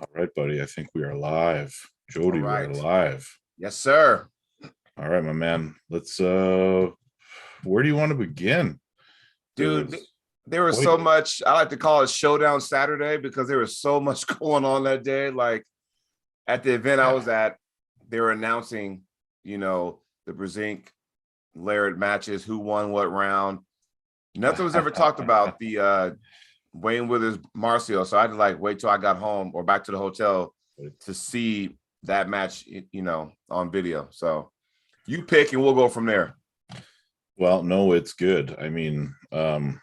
All right, buddy. I think we are live. All Jody, we are right. live. Yes, sir. All right, my man. Let's where do you want to begin? Dude, there was so much. I like to call it Showdown Saturday because there was so much going on that day. Like at the event I was at, they were announcing, the Brzenk Larratt matches, who won what round. Nothing was ever talked about the Wayne Withers Marcio. So I had to wait till I got home or back to the hotel to see that match, on video. So you pick and we'll go from there. Well, no, it's good. I mean, oh,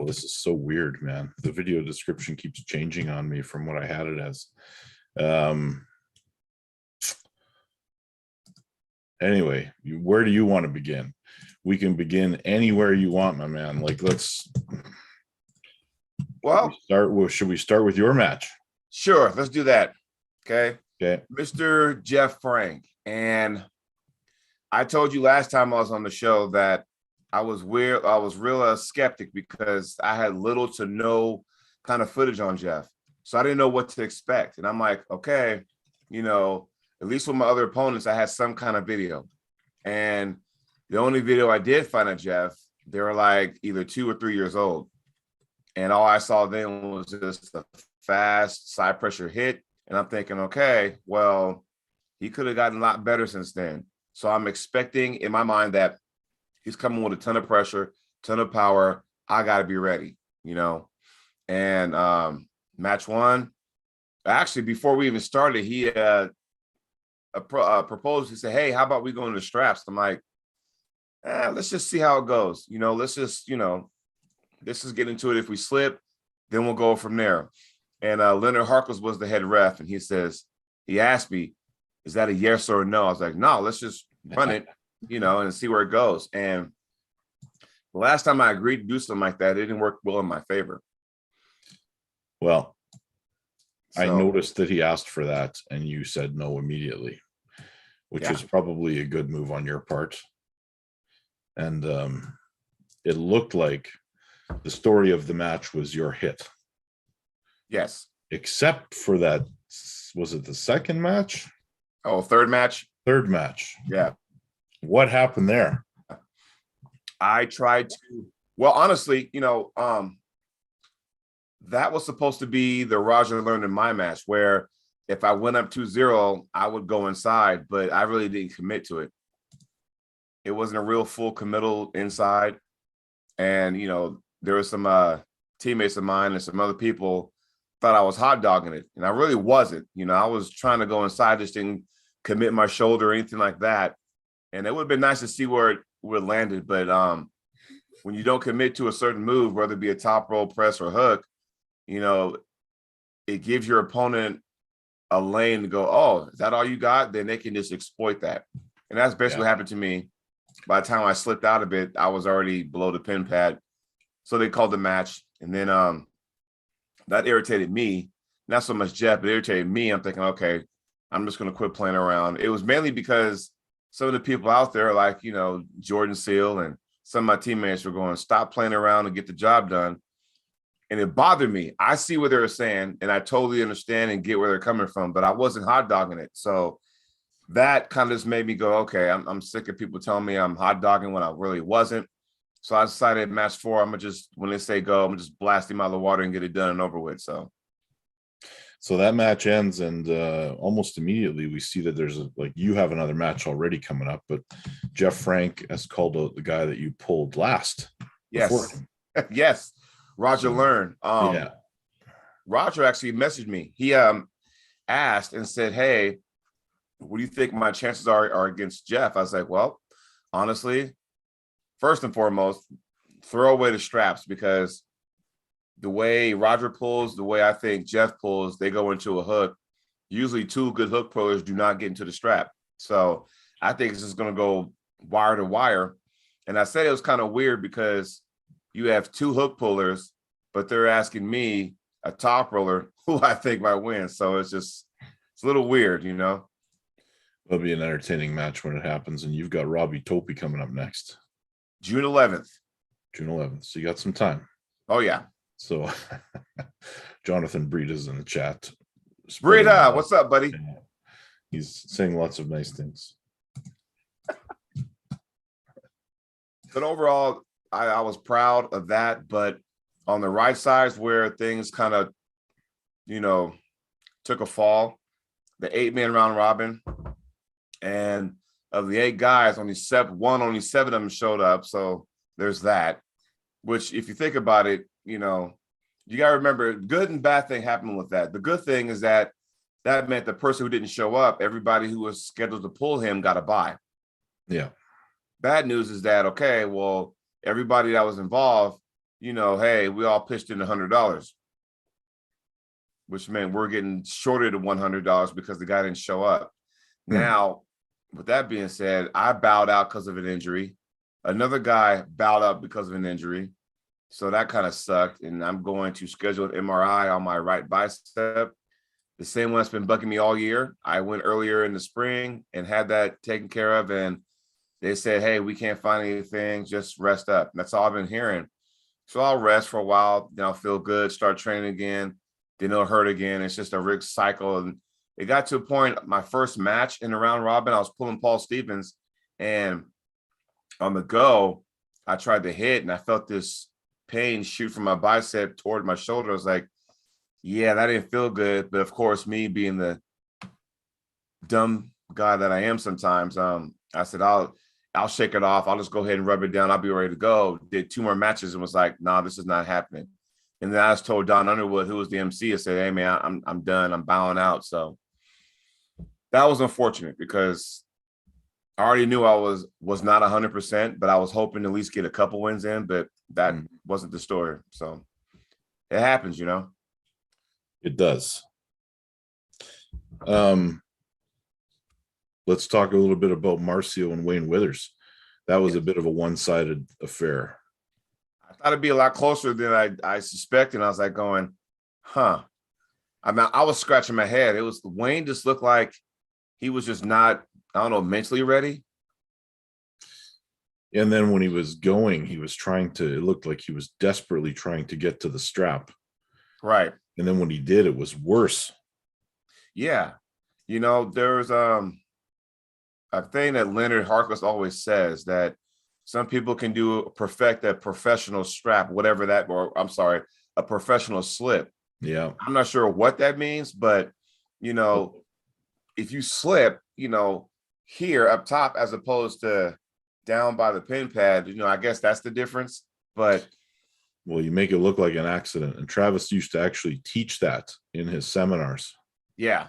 this is so weird, man. The video description keeps changing on me from what I had it as. Anyway, where do you want to begin? We can begin anywhere you want, my man. Should we start with your match? Sure, let's do that. Okay. Mr. Jeff Frank. And I told you last time I was on the show that I was real skeptic because I had little to no kind of footage on Jeff. So I didn't know what to expect. And I'm like, okay, at least with my other opponents, I had some kind of video. And the only video I did find of Jeff, they were either 2 or 3 years old. And all I saw then was just a fast side pressure hit. And I'm thinking, okay, well, he could have gotten a lot better since then. So I'm expecting in my mind that he's coming with a ton of pressure, ton of power. I got to be ready, And match one, actually, before we even started, he proposed. He said, hey, how about we go into the straps? I'm like, let's just see how it goes. Let's just, let's just get into it. If we slip, then we'll go from there. And Leonard Harkless was the head ref. And he asked me, is that a yes or a no? I was like, no, let's just run it, and see where it goes. And the last time I agreed to do something like that, it didn't work well in my favor. Well, I noticed that he asked for that and you said no immediately, which is probably a good move on your part. And it looked like the story of the match was your hit. Yes. Except for that, was it the second match? Oh, third match? Third match. Yeah. What happened there? I tried to, well, honestly, that was supposed to be the Roger learned in my match, where if I went up 2-0, I would go inside, but I really didn't commit to it. It wasn't a real full committal inside. And, there was some teammates of mine and some other people thought I was hot dogging it. And I really wasn't. I was trying to go inside, just didn't commit my shoulder or anything like that. And it would have been nice to see where it would have landed. But when you don't commit to a certain move, whether it be a top roll, press, or hook, it gives your opponent a lane to go, oh, is that all you got? Then they can just exploit that. And that's basically what happened to me. By the time I slipped out of it, I was already below the pin pad. So they called the match. And then that irritated me. Not so much Jeff, but it irritated me. I'm thinking, okay, I'm just going to quit playing around. It was mainly because some of the people out there, Jordan Seal and some of my teammates were going, stop playing around and get the job done. And it bothered me. I see what they were saying, and I totally understand and get where they're coming from, but I wasn't hot dogging it. So that kind of just made me go, okay, I'm sick of people telling me I'm hot dogging when I really wasn't. So I decided match 4, I'm going to just, when they say go, I'm going to just blast him out of the water and get it done and over with. So that match ends, and almost immediately we see that there's you have another match already coming up, but Jeff Frank has called out the guy that you pulled last. Yes. Yes. Roger learned. Roger actually messaged me. He asked and said, hey, what do you think my chances are against Jeff? I was like, well, honestly, first and foremost, throw away the straps, because the way Roger pulls, the way I think Jeff pulls, they go into a hook. Usually 2 good hook pullers do not get into the strap. So I think it's just going to go wire to wire. And I said it was kind of weird because you have 2 hook pullers, but they're asking me, a top roller, who I think might win. So it's a little weird, It'll be an entertaining match when it happens. And you've got Robbie Topi coming up next. June 11th. June 11th. So you got some time. Oh, yeah. So Jonathan Breeda's in the chat. Breda, what's up, buddy? He's saying lots of nice things. But overall, I was proud of that. But on the right side is where things kind of, took a fall. The 8-man round robin, and of the 8 guys, only 7 of them showed up. So there's that. Which, if you think about it, you got to remember, good and bad thing happened with that. The good thing is that meant the person who didn't show up, everybody who was scheduled to pull him got a bye. Yeah. Bad news is that, okay, well, everybody that was involved, hey, we all pitched in $100, which meant we're getting shorted of $100 because the guy didn't show up. Now, with that being said, I bowed out because of an injury. Another guy bowed out because of an injury. So that kind of sucked. And I'm going to schedule an MRI on my right bicep. The same one that's been bugging me all year. I went earlier in the spring and had that taken care of. And they said, hey, we can't find anything. Just rest up. And that's all I've been hearing. So I'll rest for a while. Then I'll feel good, start training again. Then it'll hurt again. It's just a rigged cycle. And it got to a point, my first match in the round robin, I was pulling Paul Stevens. And on the go, I tried to hit, and I felt this pain shoot from my bicep toward my shoulder. I was like, yeah, that didn't feel good. But of course, me being the dumb guy that I am sometimes, I said, I'll shake it off. I'll just go ahead and rub it down. I'll be ready to go. Did 2 more matches and was like, nah, this is not happening. And then I just told Don Underwood, who was the MC, I said, hey, man, I'm done. I'm bowing out. So that was unfortunate because I already knew I was not 100%, but I was hoping to at least get a couple wins in, but that wasn't the story. So it happens, It does. Let's talk a little bit about Marcio and Wayne Withers. That was a bit of a one-sided affair. I thought it'd be a lot closer than I suspected. I was like going, huh. I was scratching my head. It was Wayne just looked like he was just not, I don't know, mentally ready. And then when he was going, he was trying to, it looked like he was desperately trying to get to the strap. Right. And then when he did, it was worse. Yeah. There's a thing that Leonard Harkless always says, that some people can perfect a professional strap, whatever that, or I'm sorry, a professional slip. Yeah. I'm not sure what that means, but, if you slip, here up top, as opposed to down by the pin pad, I guess that's the difference. But well, you make it look like an accident. And Travis used to actually teach that in his seminars. Yeah.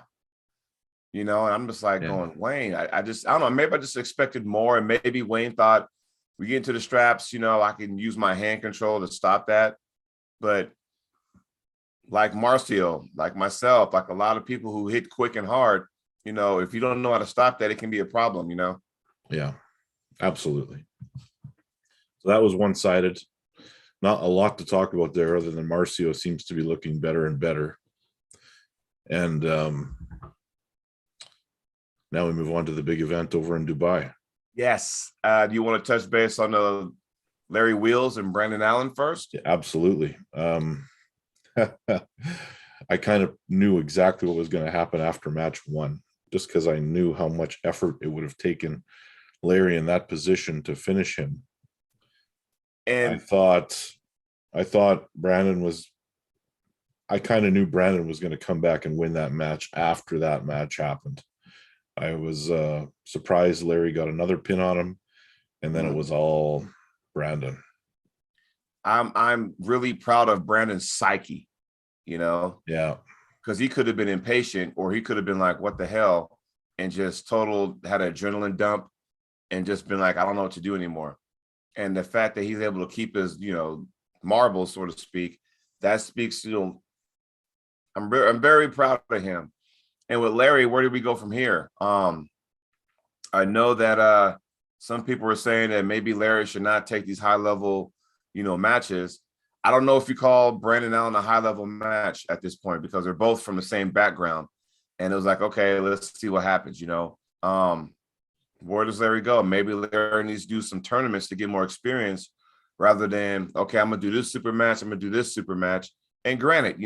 And I'm just like going, Wayne, I don't know, maybe I just expected more. And maybe Wayne thought, we get into the straps, I can use my hand control to stop that. But like Marcio, like myself, like a lot of people who hit quick and hard, if you don't know how to stop that, it can be a problem, Yeah, absolutely. So that was one-sided. Not a lot to talk about there other than Marcio seems to be looking better and better. And now we move on to the big event over in Dubai. Yes. Do you want to touch base on the Larry Wheels and Brandon Allen first? Yeah, absolutely. I kind of knew exactly what was going to happen after match 1, just because I knew how much effort it would have taken Larry in that position to finish him. And I thought Brandon was, I kind of knew Brandon was going to come back and win that match after that match happened. I was surprised Larry got another pin on him, and then it was all Brandon. I'm really proud of Brandon's psyche, Yeah. Because he could have been impatient, or he could have been like, what the hell, and just had an adrenaline dump and just been like, I don't know what to do anymore. And the fact that he's able to keep his, marbles, so to speak, that speaks to, I'm very proud of him. And with Larry, where do we go from here? I know that some people were saying that maybe Larry should not take these high-level, matches. I don't know if you call Brandon Allen a high-level match at this point, because they're both from the same background. And it was like, okay, let's see what happens, Where does Larry go? Maybe Larry needs to do some tournaments to get more experience rather than, okay, I'm going to do this super match. I'm going to do this super match. And granted,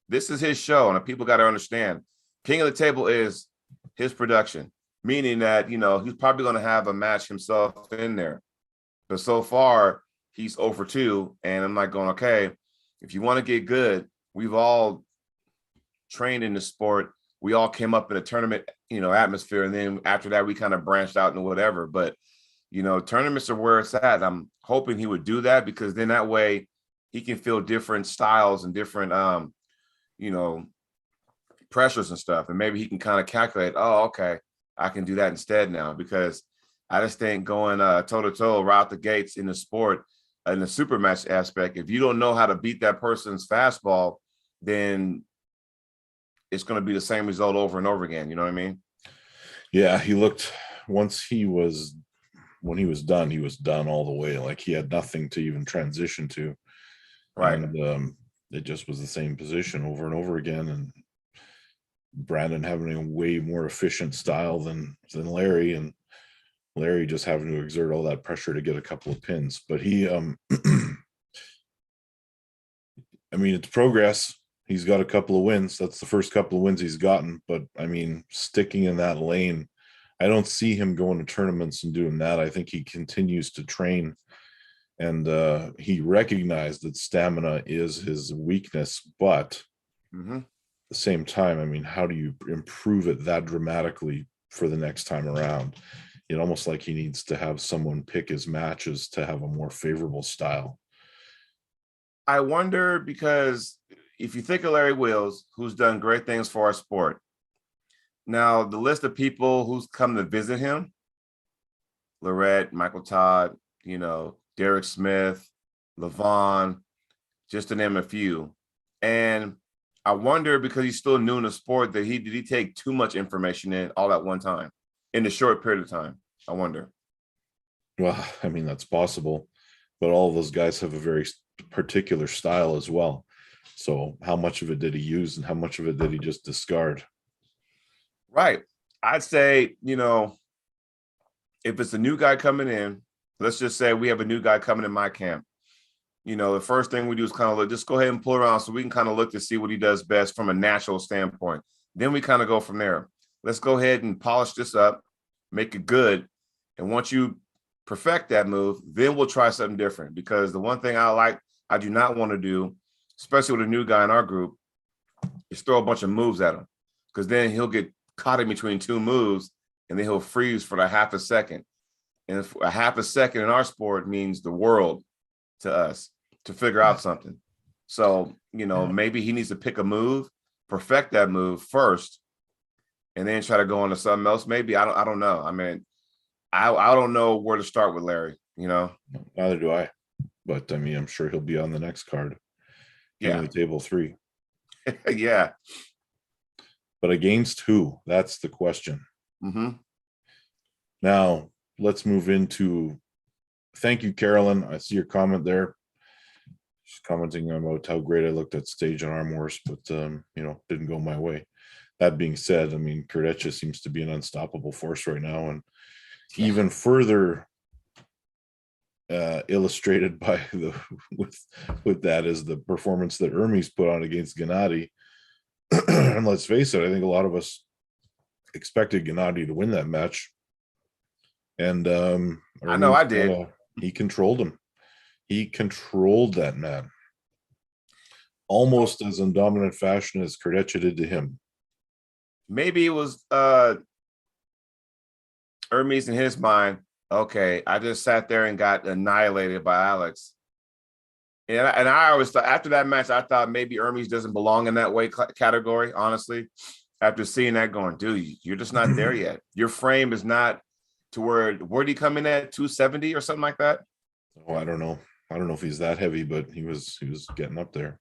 this is his show, and people got to understand King of the Table is his production, meaning that, he's probably going to have a match himself in there. But so far, he's 0 for 2. And I'm like going, okay, if you want to get good, we've all trained in the sport. We all came up in a tournament, atmosphere. And then after that, we kind of branched out into whatever. But, tournaments are where it's at. I'm hoping he would do that, because then that way he can feel different styles and different, pressures and stuff. And maybe he can kind of calculate, oh, okay, I can do that instead now, because I just think going toe-to-toe right out the gates in the sport, in the super match aspect, if you don't know how to beat that person's fastball, then it's going to be the same result over and over again. You know what I mean? Yeah, when he was done all the way. Like, he had nothing to even transition to. Right. And it just was the same position over and over again. And Brandon having a way more efficient style than Larry, and Larry just having to exert all that pressure to get a couple of pins. But he, I mean, it's progress. He's got a couple of wins. That's the first couple of wins he's gotten. But I mean, sticking in that lane, I don't see him going to tournaments and doing that. I think he continues to train, and he recognized that stamina is his weakness. But at the same time, I mean, how do you improve it that dramatically for the next time around? It's almost like he needs to have someone pick his matches to have a more favorable style. I wonder, because if you think of Larry Wills, who's done great things for our sport, now the list of people who's come to visit him, Larratt, Michael Todd, Derek Smith, Levon, just to name a few. And I wonder, because he's still new in the sport, did he take too much information in all at one time in a short period of time? I wonder. Well, I mean, that's possible, but all of those guys have a very particular style as well. So how much of it did he use, and how much of it did he just discard? Right. I'd say, if it's a new guy coming in, let's just say we have a new guy coming in my camp. The first thing we do is kind of just go ahead and pull around so we can kind of look to see what he does best from a natural standpoint. Then we kind of go from there. Let's go ahead and polish this up, make it good. And once you perfect that move, then we'll try something different. Because the one thing I do not want to do, especially with a new guy in our group, is throw a bunch of moves at him. Because then he'll get caught in between two moves, and then he'll freeze for a half a second. And if a half a second in our sport means the world to us to figure out something. So, maybe he needs to pick a move, perfect that move first, and then try to go on to something else. Maybe, I don't know. I mean, I don't know where to start with Larry, Neither do I. But I mean, I'm sure he'll be on the next card. King of the Table 3. Yeah. But against who? That's the question. Now, let's move into, thank you, Carolyn. I see your comment there. She's commenting about how great I looked at stage on Arm Wars, but, didn't go my way. That being said, I mean, Kardeccia seems to be an unstoppable force right now. And even further illustrated by with that is the performance that Hermes put on against Gennady. And let's face it, I think a lot of us expected Gennady to win that match. And I know I did. He controlled him. He controlled that man almost as in dominant fashion as Kardeccia did to him. Maybe it was Hermes in his mind. Okay, I just sat there and got annihilated by Alex. And I always thought, after that match, I thought maybe Hermes doesn't belong in that weight category, honestly. After seeing that, going, dude, you're just not there yet. Your frame is not to where did he come in at, 270 or something like that? Oh, I don't know. I don't know if he's that heavy, but he was getting up there.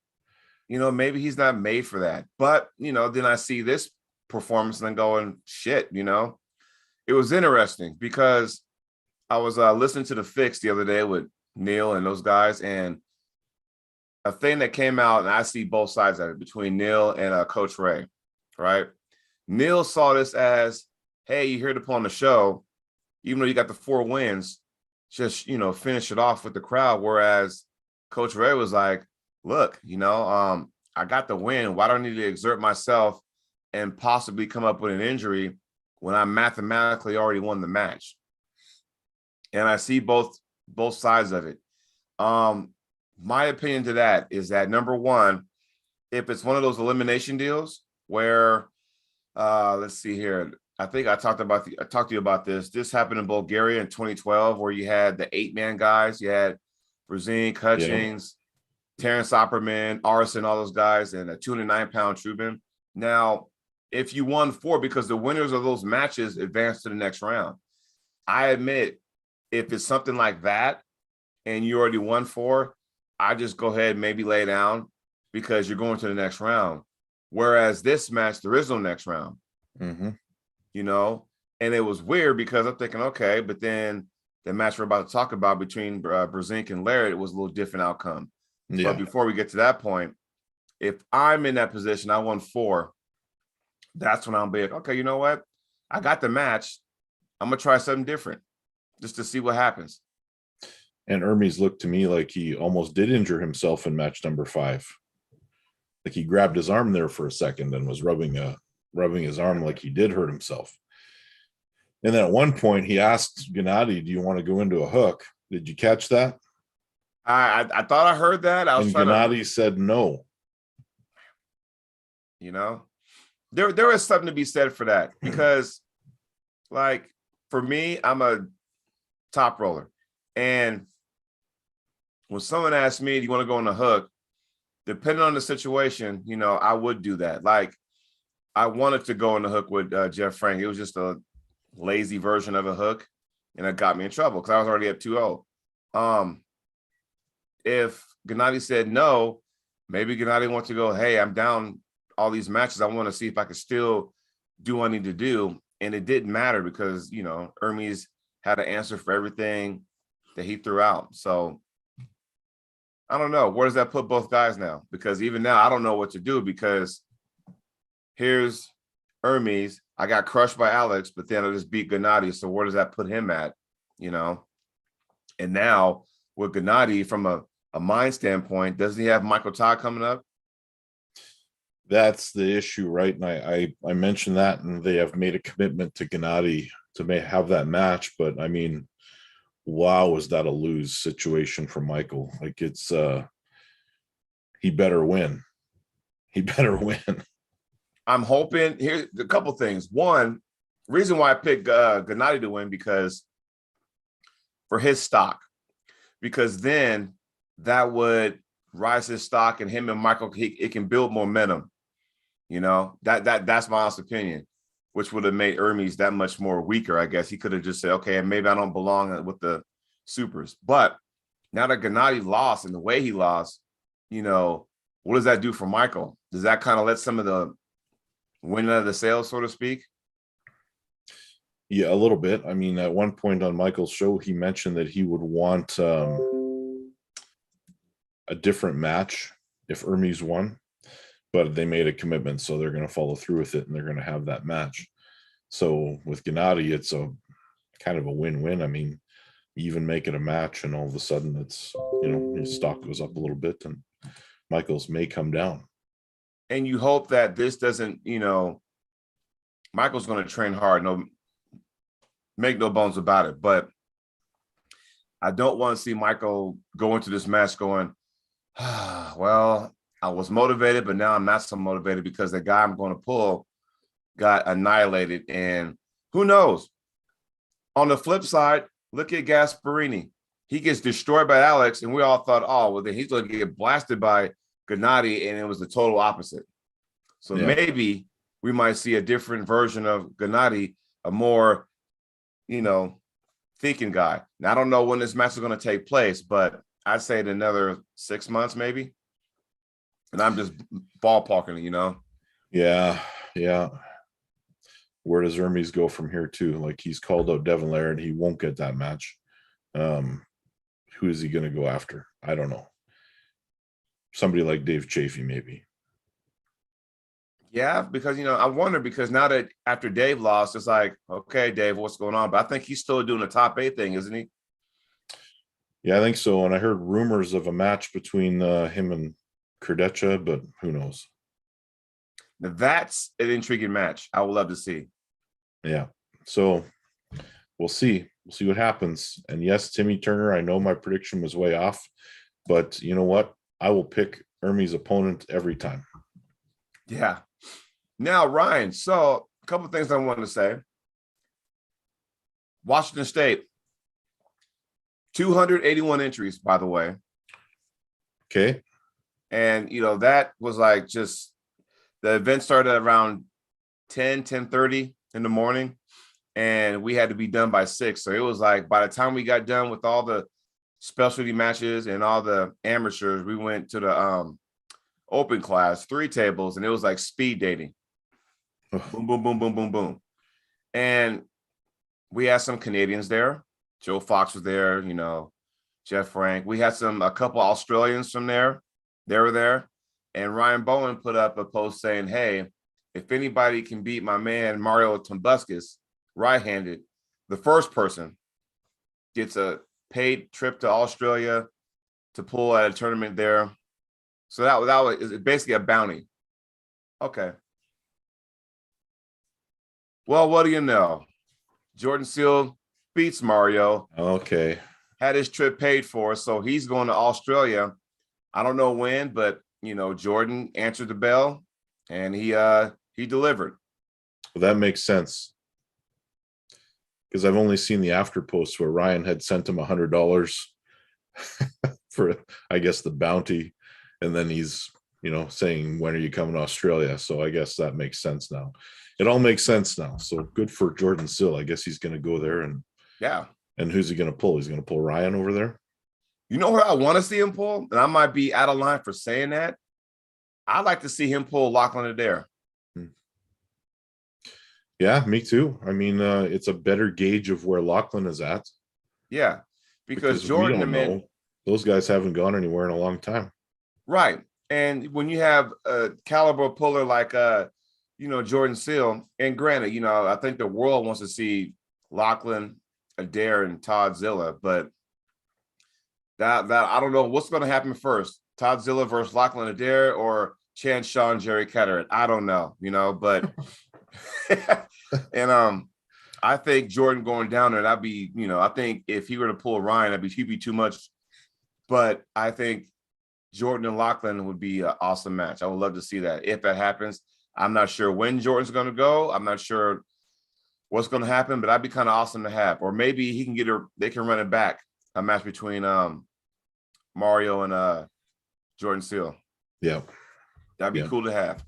Maybe he's not made for that. But, then I see this performance and then going, shit, It was interesting because I was listening to The Fix the other day with Neil and those guys, and a thing that came out, and I see both sides of it, between Neil and Coach Ray, right? Neil saw this as, hey, you're here to put on the show, even though you got the 4 wins, just, finish it off with the crowd. Whereas Coach Ray was like, look, I got the win. Why do I need to exert myself and possibly come up with an injury when I mathematically already won the match? And I see both sides of it. My opinion to that is that, number one, if it's one of those elimination deals where, let's see here. I think I talked to you about this. This happened in Bulgaria in 2012, where you had the 8-man guys. You had Brzenk, Hutchings, Terrence Opperman, Arson, all those guys, and a 209-pound Trubin. Now, if you won 4, because the winners of those matches advance to the next round. I admit, if it's something like that and you already won 4, I just go ahead and maybe lay down because you're going to the next round. Whereas this match, there is no next round. Mm-hmm. And it was weird because I'm thinking, okay, but then the match we're about to talk about between Brzenk and Larratt, it was a little different outcome. Yeah. But before we get to that point, if I'm in that position, I won 4, that's when I'll be like, okay, you know what? I got the match. I'm going to try something different just to see what happens. And Hermes looked to me like he almost did injure himself in match number 5. Like he grabbed his arm there for a second and was rubbing his arm like he did hurt himself. And then at one point he asked Gennady, do you want to go into a hook? Did you catch that? I thought I heard that. And Gennady said no. There is something to be said for that, because like for me, I'm a top roller. And when someone asks me, do you want to go on a hook? Depending on the situation, I would do that. Like I wanted to go on the hook with Jeff Frank. It was just a lazy version of a hook, and it got me in trouble because I was already at 2-0. If Gennady said no, maybe Gennady wants to go, hey, I'm down all these matches. I want to see if I can still do what I need to do. And it didn't matter because, Hermes had an answer for everything that he threw out. So I don't know. Where does that put both guys now? Because even now, I don't know what to do, because here's Hermes. I got crushed by Alex, but then I just beat Gennady. So where does that put him at? And now with Gennady, from a mind standpoint, doesn't he have Michael Todd coming up? That's the issue, right? And I mentioned that, and they have made a commitment to Gennady to have that match. But I mean, wow, is that a lose situation for Michael? Like it's he better win. He better win. I'm hoping. Here's a couple things. One, reason why I picked Gennady to win, because for his stock, because then that would rise his stock, and him and Michael, it can build momentum. That's my honest opinion, which would have made Hermes that much more weaker. I guess he could have just said, okay, maybe I don't belong with the supers. But now that Gennady lost, and the way he lost, what does that do for Michael? Does that kind of let some of the wind out of the sails, so to speak? Yeah, a little bit. I mean, at one point on Michael's show, he mentioned that he would want a different match if Hermes won, but they made a commitment, so they're going to follow through with it, and they're going to have that match. So with Gennady, it's a kind of a win-win. I mean, you even make it a match, and all of a sudden it's, his stock goes up a little bit, and Michael's may come down. And you hope that this doesn't, Michael's going to train hard. No, make no bones about it. But I don't want to see Michael go into this match going, well, I was motivated, but now I'm not so motivated because the guy I'm going to pull got annihilated. And who knows? On the flip side, look at Gasparini. He gets destroyed by Alex, and we all thought, oh, well, then he's going to get blasted by Gennady, and it was the total opposite. So maybe we might see a different version of Gennady, a more, thinking guy. Now, I don't know when this match is going to take place, but I'd say in another 6 months, maybe. And I'm just ballparking, Yeah. Where does Hermes go from here too? Like, he's called out Devon Larratt. He won't get that match. Who is he going to go after? I don't know. Somebody like Dave Chafee, maybe. Yeah, because, I wonder, because now that after Dave lost, it's like, okay, Dave, what's going on? But I think he's still doing the top 8 thing, isn't he? Yeah, I think so. And I heard rumors of a match between him and Kurdecha, but who knows? Now, that's an intriguing match. I would love to see. Yeah. So we'll see. We'll see what happens. And yes, Timmy Turner, I know my prediction was way off, but you know what? I will pick Hermes' opponent every time. Yeah. Now, Ryan, so a couple of things I wanted to say. Washington State, 281 entries, by the way. Okay. And, that was like just the event started around 10:30 in the morning, and we had to be done by 6. So it was like by the time we got done with all the specialty matches and all the amateurs, we went to the open class, 3 tables, and it was like speed dating. Boom, boom, boom, boom, boom, boom. And we had some Canadians there. Joe Fox was there, Jeff Frank. We had a couple Australians from there. They were there. And Ryan Bowen put up a post saying, hey, if anybody can beat my man Mario Tombuscus right-handed, the first person gets a paid trip to Australia to pull at a tournament there. So that was basically a bounty. Okay. Well, what do you know? Jordan Seal beats Mario. Okay. Had his trip paid for, so he's going to Australia. I don't know when, but Jordan answered the bell, and he delivered. Well, that makes sense, because I've only seen the after posts where Ryan had sent him $100 for, I guess, the bounty, and then he's saying, when are you coming to Australia? So I guess that makes sense now. It all makes sense now. So good for Jordan Sill. I guess he's going to go there, and yeah. And who's he going to pull? He's going to pull Ryan over there. You know where I want to see him pull, and I might be out of line for saying that. I'd like to see him pull Lachlan Adair. Yeah, me too. I mean, it's a better gauge of where Lachlan is at. Yeah, because Jordan, we don't know. Those guys haven't gone anywhere in a long time. Right. And when you have a caliber puller like Jordan Seal, and granted, I think the world wants to see Lachlan Adair and Todd Zilla, but that I don't know what's going to happen first. Todd Zilla versus Lachlan Adair or Chan Shaw and Jerry Ketteret. I don't know, but and I think Jordan going down there, that'd be, I think if he were to pull Ryan, he'd be too much. But I think Jordan and Lachlan would be an awesome match. I would love to see that. If that happens, I'm not sure when Jordan's going to go. I'm not sure what's going to happen, but that'd be kind of awesome to have. Or maybe he can they can run it back, a match between Mario and Jordan Seal. Yeah. That'd be cool to have.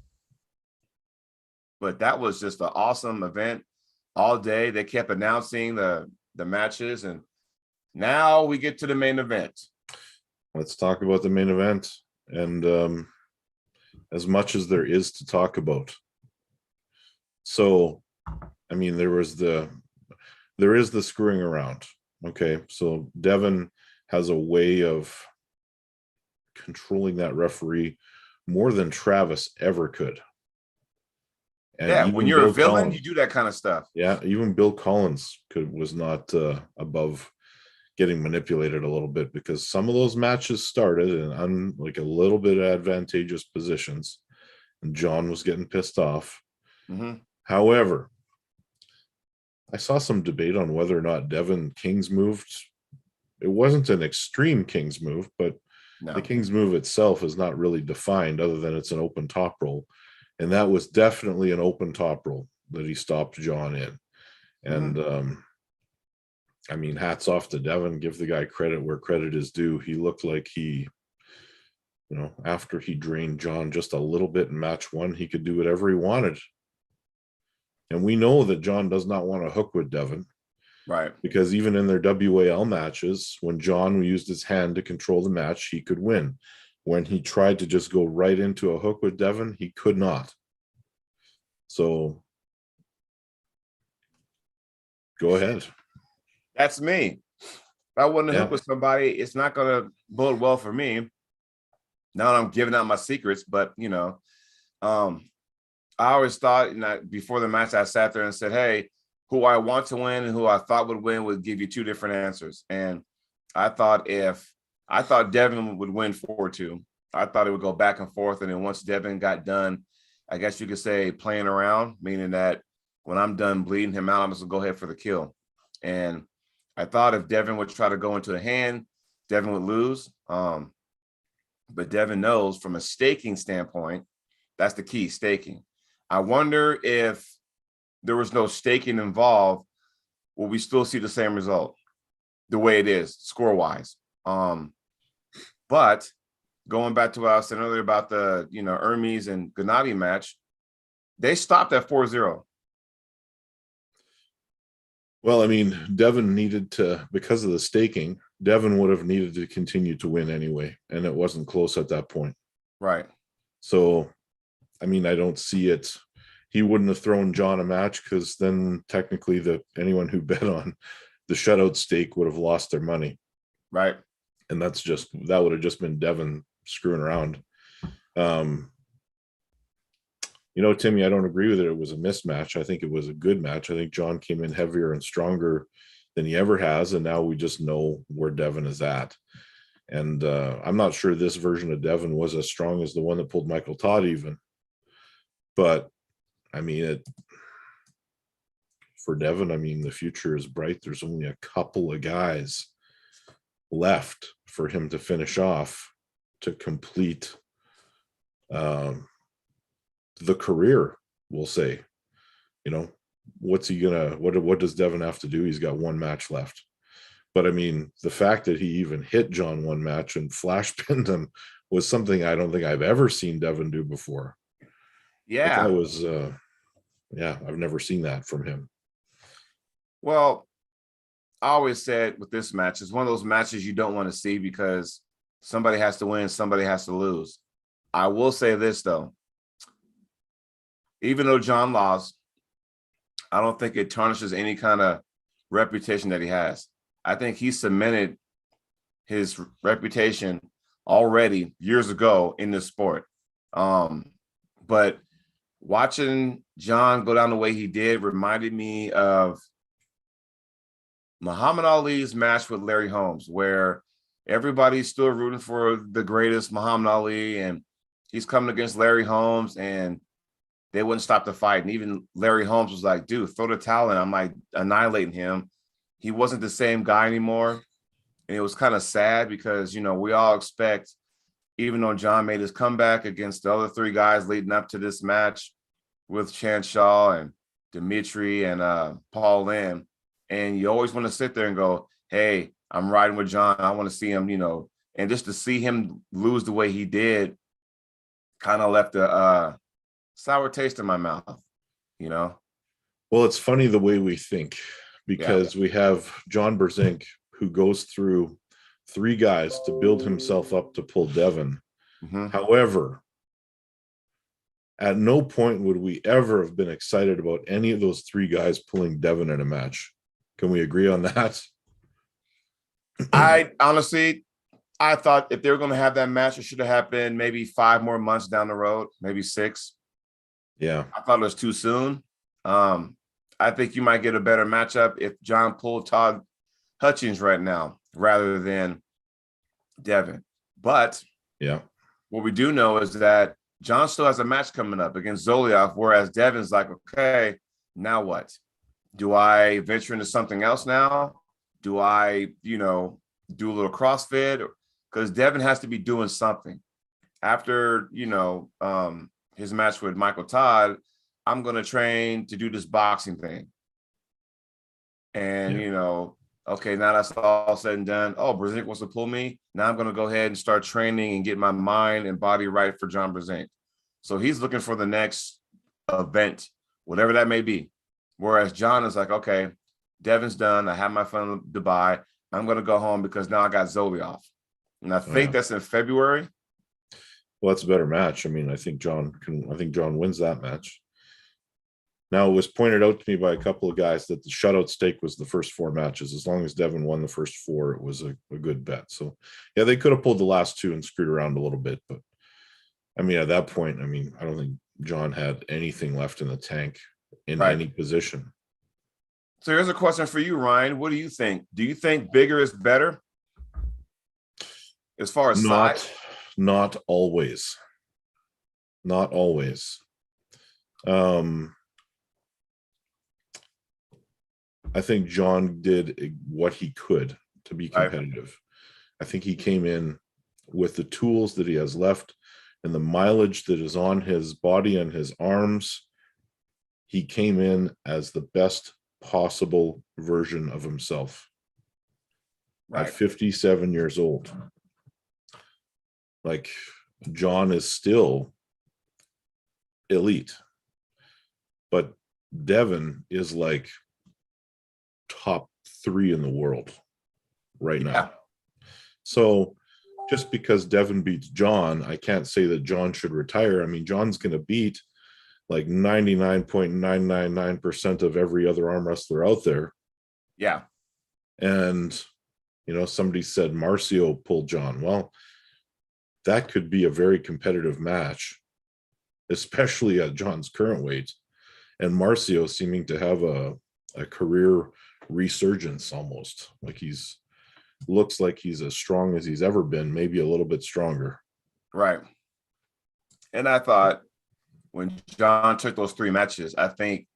But that was just an awesome event all day. They kept announcing the matches, and now we get to the main event. Let's talk about the main event, and as much as there is to talk about. So, I mean, there is the screwing around. Okay, so Devon has a way of controlling that referee more than Travis ever could. And yeah, when you're a villain, you do that kind of stuff. Yeah, even Bill Collins was not above getting manipulated a little bit, because some of those matches started in like a little bit advantageous positions, and John was getting pissed off. Mm-hmm. However, I saw some debate on whether or not Devon King's moved. It wasn't an extreme King's move, but the King's move itself is not really defined other than it's an open top roll. And that was definitely an open top roll that he stopped John in. And I mean, hats off to Devon. Give the guy credit where credit is due. He looked like he, after he drained John just a little bit in match 1, he could do whatever he wanted. And we know that John does not want to hook with Devon. Right. Because even in their WAL matches, when John used his hand to control the match, he could win. When he tried to just go right into a hook with Devon, he could not. So go ahead. That's me. If I wasn't to hook with somebody, it's not going to bode well for me. Now I'm giving out my secrets, but I always thought, before the match, I sat there and said, hey, who I want to win and who I thought would win would give you 2 different answers. And I thought Devon would win 4-2. I thought it would go back and forth. And then once Devon got done, I guess you could say playing around, meaning that when I'm done bleeding him out, I'm just gonna go ahead for the kill. And I thought if Devon would try to go into a hand, Devon would lose. But Devon knows from a staking standpoint, that's the key, staking. I wonder if there was no staking involved, will we still see the same result the way it is score-wise? But going back to what I was saying earlier about the, Hermes and Gennady match, they stopped at 4-0. Well, I mean, Devon needed to, because of the staking, Devon would have needed to continue to win anyway, and it wasn't close at that point. Right. So, I mean, I don't see it. He wouldn't have thrown John a match because then technically anyone who bet on the shutout stake would have lost their money. Right. And that would have just been Devon screwing around. Timmy, I don't agree with it. It was a mismatch. I think it was a good match. I think John came in heavier and stronger than he ever has. And now we just know where Devon is at. And I'm not sure this version of Devon was as strong as the one that pulled Michael Todd even. But I mean, for Devon, I mean, the future is bright. There's only a couple of guys left for him to finish off to complete the career, we'll say. What's he gonna, what does Devon have to do? He's got one match left. But I mean, the fact that he even hit John one match and flash pinned him was something I don't think I've ever seen Devon do before. Yeah. That was, I've never seen that from him. Well, I always said with this match, it's one of those matches you don't want to see because somebody has to win, somebody has to lose. I will say this, though. Even though John lost, I don't think it tarnishes any kind of reputation that he has. I think he cemented his reputation already years ago in this sport. But watching John go down the way he did reminded me of Muhammad Ali's match with Larry Holmes, where everybody's still rooting for the greatest Muhammad Ali, and he's coming against Larry Holmes, and they wouldn't stop the fight. And even Larry Holmes was like, dude, throw the towel in. I'm like annihilating him. He wasn't the same guy anymore. And it was kind of sad because, we all expect, even though John made his comeback against the other three guys leading up to this match with Chan Shaw and Dimitri and Paul Lim, and you always want to sit there and go, hey, I'm riding with John. I want to see him, and just to see him lose the way he did kind of left a sour taste in my mouth, Well, it's funny the way we think, because we have John Brzenk, who goes through three guys to build himself up to pull Devon. Mm-hmm. However, at no point would we ever have been excited about any of those three guys pulling Devon in a match. Can we agree on that? I honestly thought if they were going to have that match, it should have happened maybe 5 more months down the road, maybe 6. Yeah. I thought it was too soon. I think you might get a better matchup if John pulled Todd Hutchings right now rather than Devon. But what we do know is that John still has a match coming up against Zoliov, whereas Devon's like, okay, now what? Do I venture into something else now? Do I, do a little CrossFit? Because Devon has to be doing something. After, his match with Michael Todd, I'm going to train to do this boxing thing. And, okay, now that's all said and done. Oh, Brzenk wants to pull me. Now I'm going to go ahead and start training and get my mind and body right for John Brzenk. So he's looking for the next event, whatever that may be. Whereas John is like, okay, Devon's done. I have my fun in Dubai. I'm going to go home because now I got Zoliov. And I think that's in February. Well, that's a better match. I mean, I think John wins that match. Now, it was pointed out to me by a couple of guys that the shutout stake was the first 4 matches. As long as Devon won the first 4, it was a good bet. So, yeah, they could have pulled the last 2 and screwed around a little bit. But, I mean, at that point, I don't think John had anything left in the tank in any position. So here's a question for you, Ryan. What do you think? Do you think bigger is better? as far as size? Not always. Not always. I think John did what he could to be competitive. Right. I think he came in with the tools that he has left and the mileage that is on his body and his arms. He came in as the best possible version of himself. Right. At 57 years old. Like, John is still elite, but Devon is like top 3 in the world right now. So just because Devon beats John, I can't say that John should retire. I mean, John's going to beat like 99.999% of every other arm wrestler out there. Yeah. And, you know, somebody said Marcio pulled John. Well, that could be a very competitive match, especially at John's current weight. And Marcio seeming to have a career resurgence almost. Like looks like he's as strong as he's ever been, maybe a little bit stronger. Right. And I thought when John took those 3 matches, I think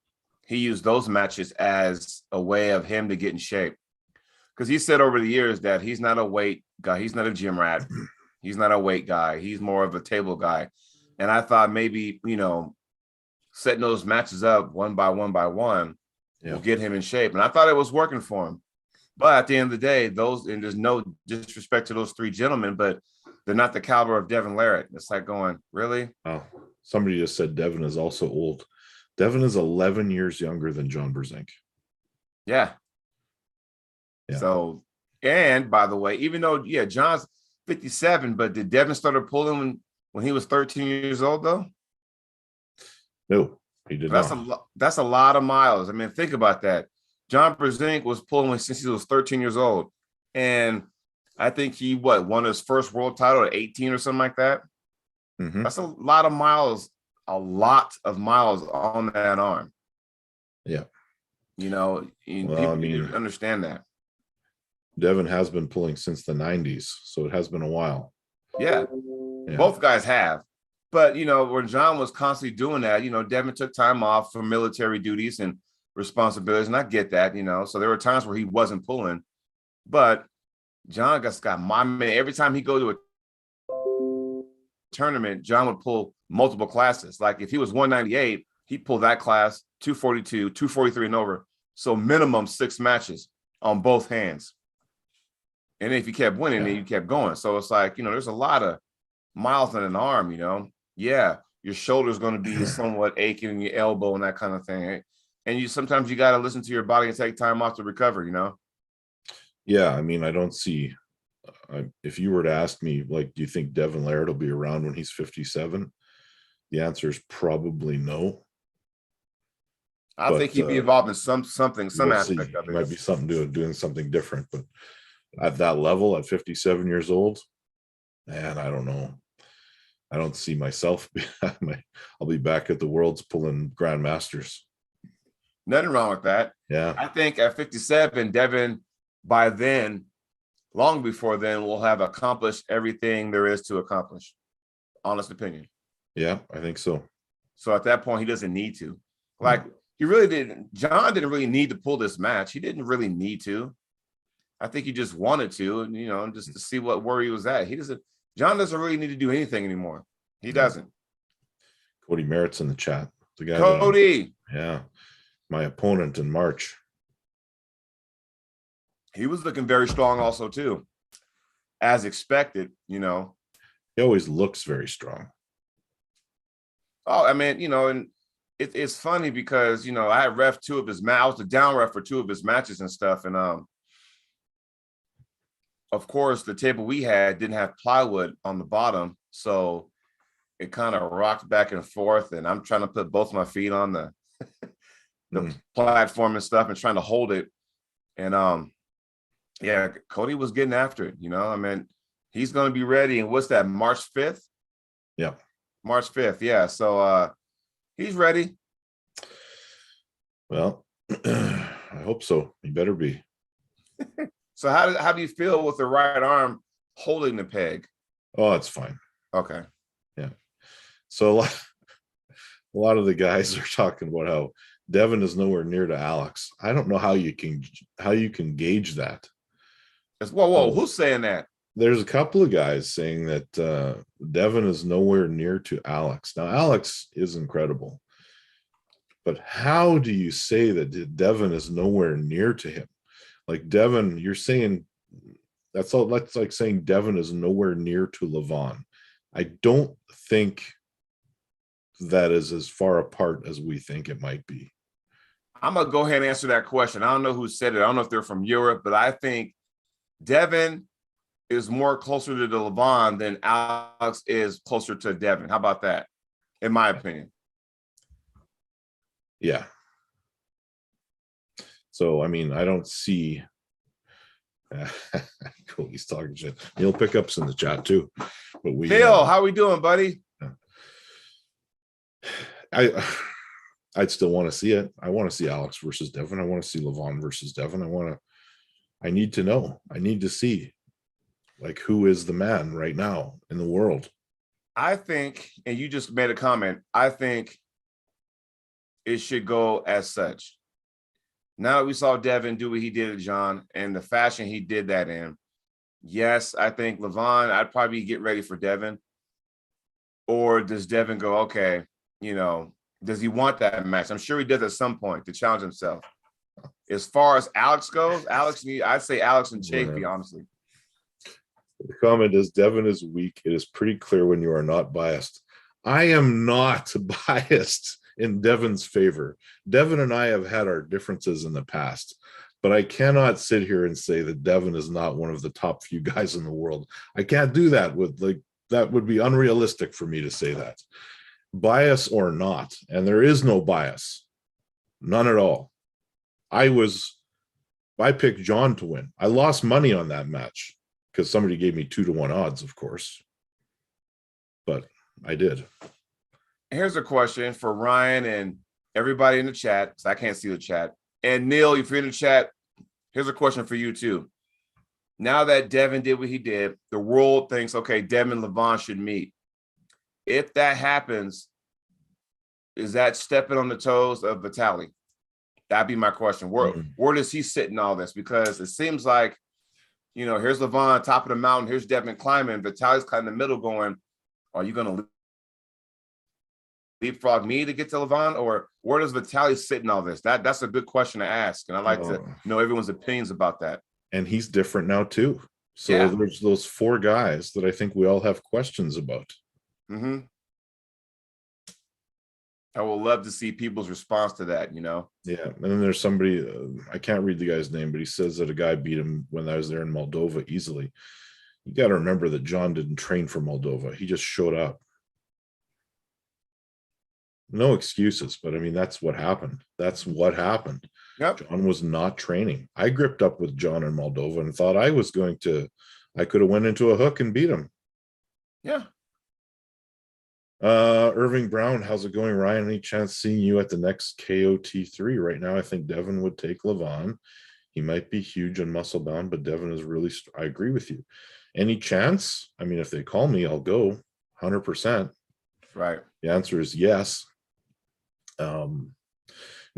he used those matches as a way of him to get in shape. Because he said over the years that he's not a weight guy. He's not a gym rat. He's not a weight guy. He's more of a table guy. And I thought maybe, you know, setting those matches up one by one will get him in shape. And I thought it was working for him. But at the end of the day, and there's no disrespect to those 3 gentlemen, but they're not the caliber of Devon Larratt. It's like going, really? Oh, somebody just said Devon is also old. Devon is 11 years younger than John Brzenk. Yeah. So, and by the way, even though, John's 57, but did Devon start pulling when he was 13 years old, though? No, he did not. That's a lot of miles. I mean, think about that. John Brzenk was pulling since he was 13 years old. And I think he won his first world title at 18 or something like that. Mm-hmm. That's a lot of miles on that arm. Yeah. You know, people need to understand that. Devon has been pulling since the 90s, so it has been a while. Yeah. Both guys have. But, you know, when John was constantly doing that, you know, Devon took time off from military duties and responsibilities, and I get that, you know. So there were times where he wasn't pulling. But John every time he go to a tournament, John would pull multiple classes. Like if he was 198, he'd pull that class, 242, 243 and over. So minimum 6 matches on both hands. And if you kept winning, then you kept going. So it's like, you know, there's a lot of miles on an arm, you know. Yeah, your shoulder's going to be somewhat aching in your elbow and that kind of thing. And sometimes you got to listen to your body and take time off to recover, you know. Yeah, I mean, I don't see, if you were to ask me, like, do you think Devon Larratt will be around when he's 57? The answer is probably no. I think he'd be involved in some aspect of it. Might be something doing something different, but at that level, at 57 years old, man, I don't know. I don't see myself. I'll be back at the Worlds pulling Grandmasters. Nothing wrong with that. Yeah. I think at 57, Devon, by then, long before then, will have accomplished everything there is to accomplish. Honest opinion. Yeah, I think so. So at that point, he doesn't need to. Like, he really didn't. John didn't really need to pull this match. He didn't really need to. I think he just wanted to, and you know, just to see where he was at. John doesn't really need to do anything anymore. He doesn't. Cody Merritt's in the chat. The guy Cody. My opponent in March. He was looking very strong also too, as expected, you know. He always looks very strong. Oh, I mean, you know, and it's funny because, you know, I had ref 2 of his matches. I was the down ref for 2 of his matches and stuff. And of course, the table we had didn't have plywood on the bottom. So it kind of rocked back and forth. And I'm trying to put both my feet on the platform and stuff and trying to hold it. And Cody was getting after it, you know. I mean, he's going to be ready. And what's that, March 5th? Yeah. March 5th. Yeah. So he's ready. Well, I hope so. He better be. So how do you feel with the right arm holding the peg. Oh, it's fine. Okay. Yeah. So a lot of the guys are talking about how Devon is nowhere near to Alex. I don't know how you can gauge that. Whoa, who's saying that? There's a couple of guys saying that Devon is nowhere near to Alex. Now, Alex is incredible, but how do you say that Devon is nowhere near to him? Like Devon, you're saying that's all. That's like saying Devon is nowhere near to Levon. I don't think that is as far apart as we think it might be. I'm gonna go ahead and answer that question. I don't know who said it. I don't know if they're from Europe, but I think Devon is more closer to the Levon than Alex is closer to Devon. How about that? In my opinion. Yeah. So, I mean, I don't see. Cool, he's talking shit. Neil Pickup's in the chat too. But Neil, how we doing, buddy? I'd still want to see it. I want to see Alex versus Devon. I want to see Levon versus Devon. I need to know. I need to see, like, who is the man right now in the world. I think, and you just made a comment, I think it should go as such. Now that we saw Devon do what he did to John and the fashion he did that in, yes, I think Levon, I'd probably get ready for Devon. Or does Devon go, okay, does he want that match? I'm sure he does at some point to challenge himself. As far as Alex goes, I'd say Alex and Chafee, honestly. The comment is Devon is weak. It is pretty clear when you are not biased. I am not biased in Devon's favor. Devon and I have had our differences in the past, but I cannot sit here and say that Devon is not one of the top few guys in the world. I can't do that that would be unrealistic for me to say that. Bias or not, and there is no bias. None at all. I picked John to win. I lost money on that match because somebody gave me 2-1 odds, of course. But I did. Here's a question for Ryan and everybody in the chat, because I can't see the chat. And Neil, if you're in the chat, here's a question for you too. Now that Devon did what he did, the world thinks, okay, Devon and Levon should meet. If that happens, is that stepping on the toes of Vitali? That'd be my question. Where does he sit in all this? Because it seems like, here's Levon, top of the mountain. Here's Devon climbing. Vitali's kind of in the middle going, are you going to leapfrog me to get to Levon? Or where does Vitali sit in all this? That's a good question to ask. And I like to know everyone's opinions about that. And he's different now too. So there's those 4 guys that I think we all have questions about. Mm-hmm. I would love to see people's response to that, Yeah. And then there's somebody, I can't read the guy's name, but he says that a guy beat him when I was there in Moldova easily. You got to remember that John didn't train for Moldova. He just showed up. No excuses, but I mean, that's what happened. Yep. John was not training. I gripped up with John in Moldova and thought I could have went into a hook and beat him. Yeah. Irving Brown, how's it going, Ryan? Any chance seeing you at the next KOT3? Right now, I think Devon would take Levon. He might be huge and muscle bound, but Devon is really, I agree with you. Any chance? I mean, if they call me, I'll go 100%. Right. The answer is yes. In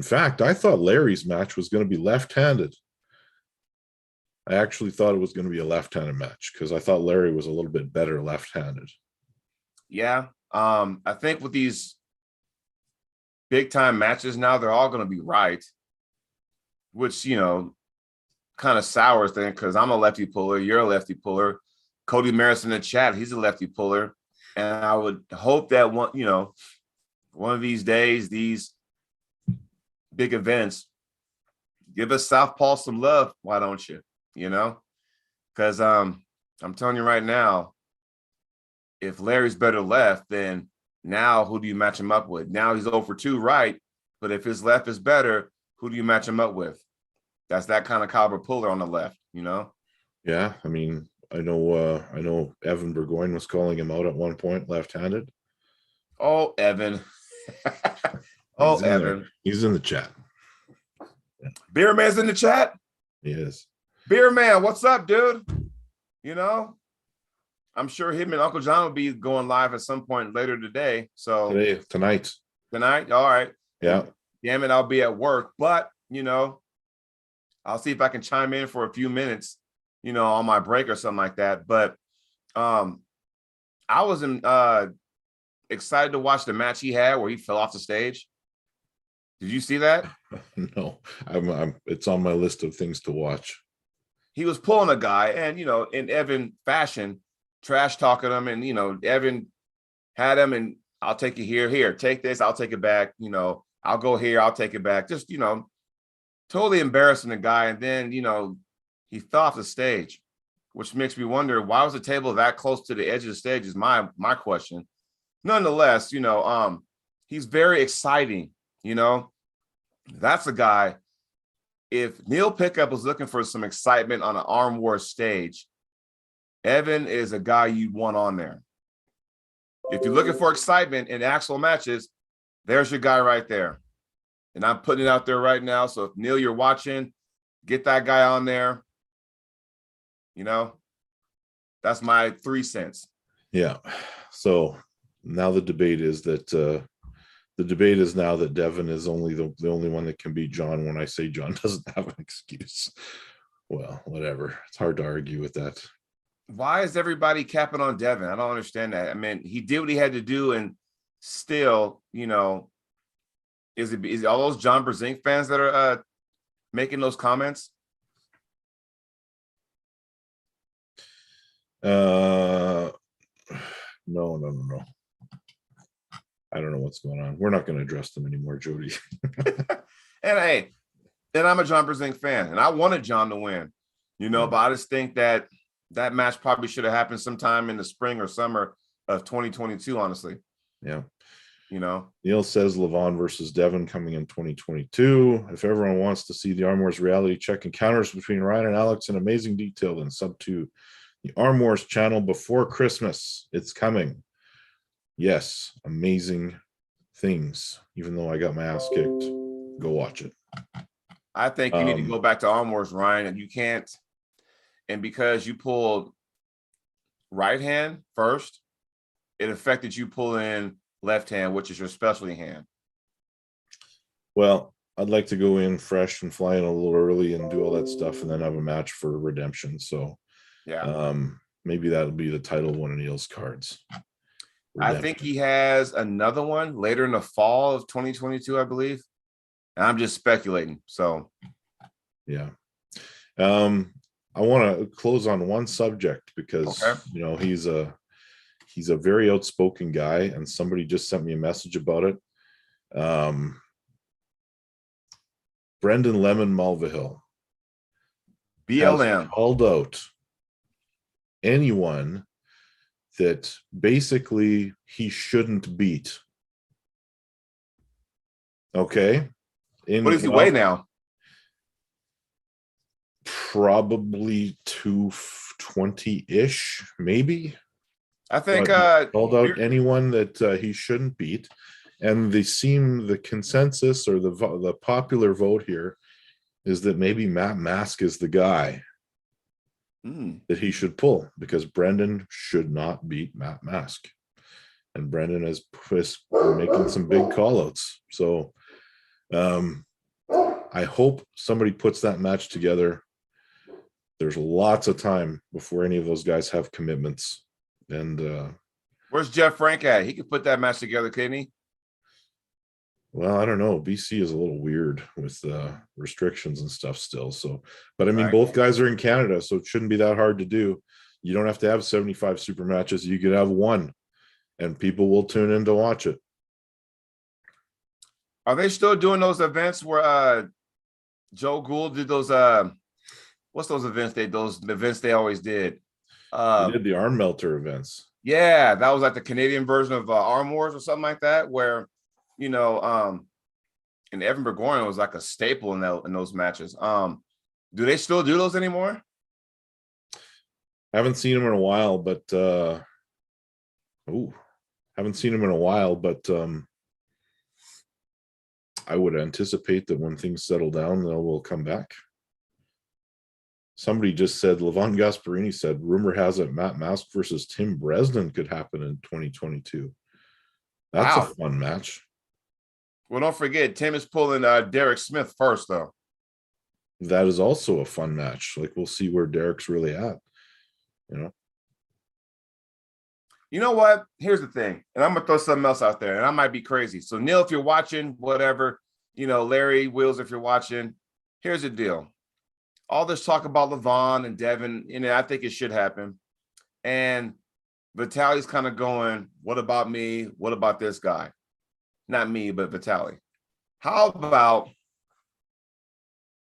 fact, I thought Larry's match was going to be left-handed. I actually thought it was going to be a left-handed match because I thought Larry was a little bit better left-handed. Yeah. I think with these big time matches now, they're all going to be right, which, kind of sours thing because I'm a lefty puller. You're a lefty puller. Cody Maris in the chat, he's a lefty puller. And I would hope that one of these days, these big events, give us Southpaw some love. Why don't you? Because I'm telling you right now, if Larry's better left, then now who do you match him up with? Now he's 0 for 2 right, but if his left is better, who do you match him up with? That's that kind of caliber puller on the left, Yeah, I mean, I know Evan Burgoyne was calling him out at one point, left-handed. Oh, Evan. Oh, Evan. He's in the chat. Yeah. Beer Man's in the chat? He is. Beer Man, what's up, dude? I'm sure him and Uncle John will be going live at some point later today. So tonight. Tonight, all right. Yeah. Damn it, I'll be at work, but I'll see if I can chime in for a few minutes, on my break or something like that. But I was excited to watch the match he had where he fell off the stage. Did you see that? No, it's on my list of things to watch. He was pulling a guy, and in Evan fashion, trash talking him, and Evan had him, and I'll take it here, take this, I'll take it back, I'll go here, I'll take it back. Just totally embarrassing the guy, and then he fell off the stage, which makes me wonder why was the table that close to the edge of the stage is my question. Nonetheless, he's very exciting. That's a guy. If Neil Pickup was looking for some excitement on an Arm Wars stage, Evan is a guy you'd want on there. If you're looking for excitement in actual matches, there's your guy right there. And I'm putting it out there right now. So if Neil, you're watching, get that guy on there. That's my 3 cents. Yeah. So now the debate is that Devon is only the only one that can beat John when I say John doesn't have an excuse. Well, whatever. It's hard to argue with that. Why is everybody capping on Devon? I don't understand that. I mean, he did what he had to do, and still, is it all those John Brzenk fans that are making those comments? No. I don't know what's going on. We're not going to address them anymore, Jody. And I'm a John Brzenk fan, and I wanted John to win, but I just think that match probably should have happened sometime in the spring or summer of 2022, honestly. Yeah. Neil says Levon versus Devon coming in 2022. If everyone wants to see the Arm Wars reality check encounters between Ryan and Alex in amazing detail, then sub to the Arm Wars channel before Christmas. It's coming. Yes, amazing things. Even though I got my ass kicked, go watch it. I think you need to go back to Arm Wars, Ryan, and you can't. And because you pulled right hand first, it affected you pulling left hand, which is your specialty hand. Well, I'd like to go in fresh and fly in a little early and do all that stuff and then have a match for redemption. So yeah, maybe that'll be the title of one of Neil's cards. Redemption. I think he has another one later in the fall of 2022, I believe. And I'm just speculating. So yeah. I want to close on one subject because he's a very outspoken guy, and somebody just sent me a message about it. Brendan Lemon Mulvihill BLM called out anyone that basically he shouldn't beat. Okay. What does he weigh now? Probably 220-ish, maybe. I think called out anyone that he shouldn't beat, and the consensus or the popular vote here is that maybe Matt Mask is the guy that he should pull, because Brendan should not beat Matt Mask, and Brendan is making some big call outs. So I hope somebody puts that match together. There's lots of time before any of those guys have commitments. And where's Jeff Frank at? He could put that match together, couldn't he? Well, I don't know. BC is a little weird with restrictions and stuff still. So, but I mean, both guys are in Canada, so it shouldn't be that hard to do. You don't have to have 75 super matches. You could have one, and people will tune in to watch it. Are they still doing those events where Joe Gould did those? What's those events? Those events they always did. They did the Arm Melter events. Yeah, that was like the Canadian version of Arm Wars or something like that, where and Evan Burgoyne was like a staple in those matches. Do they still do those anymore? I haven't seen him in a while, but I would anticipate that when things settle down, they'll come back. Somebody just said, Levon Gasparini said, rumor has it Matt Mask versus Tim Bresnan could happen in 2022. That's a fun match. Well, don't forget, Tim is pulling Derek Smith first, though. That is also a fun match. Like, we'll see where Derek's really at. You know what? Here's the thing, and I'm gonna throw something else out there, and I might be crazy. So, Neil, if you're watching, whatever, Larry, Wills, if you're watching, here's the deal. All this talk about Levon and Devon, I think it should happen. And Vitali's kind of going, what about me? What about this guy? Not me, but Vitali. How about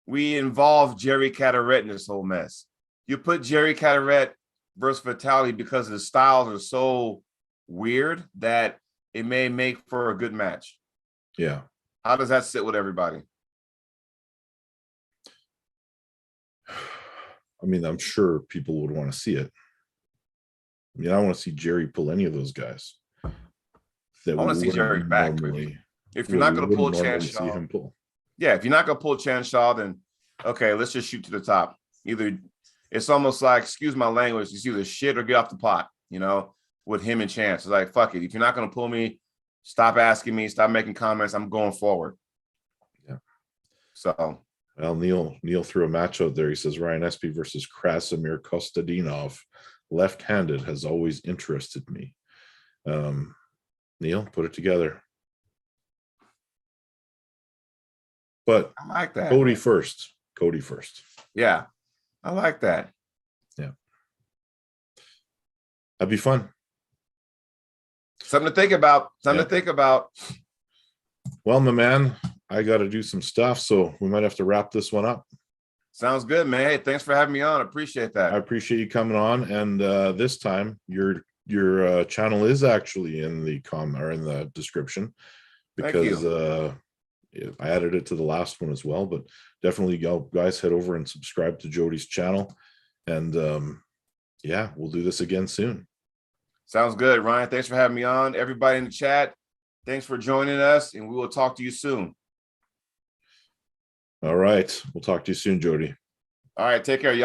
we involve Jerry Carteret in this whole mess? You put Jerry Carteret versus Vitali because the styles are so weird that it may make for a good match. Yeah. How does that sit with everybody? I mean, I'm sure people would want to see it. I mean, I want to see Jerry pull any of those guys. I want to see Jerry back. If you're not going to pull Chanshaw, if you're not going to pull Chanshaw, then okay, let's just shoot to the top. Either it's almost like, excuse my language, it's either shit or get off the pot, with him and Chance. It's like, fuck it. If you're not going to pull me, stop asking me, stop making comments. I'm going forward. Yeah. So. Well, Neil threw a match out there. He says Ryan Espey versus Krasimir Kostadinov. Left-handed has always interested me. Neil, put it together. But I like that. Cody first. Yeah, I like that. Yeah. That'd be fun. Something to think about. To think about. Well, my man, I got to do some stuff, so we might have to wrap this one up. Sounds good, man. Hey, thanks for having me on. I appreciate that. I appreciate you coming on, and this time your channel is actually in the in the description, because I added it to the last one as well. But definitely, guys, head over and subscribe to Jody's channel, and we'll do this again soon. Sounds good, Ryan. Thanks for having me on. Everybody in the chat, thanks for joining us, and we will talk to you soon. All right. We'll talk to you soon, Jody. All right. Take care, y'all.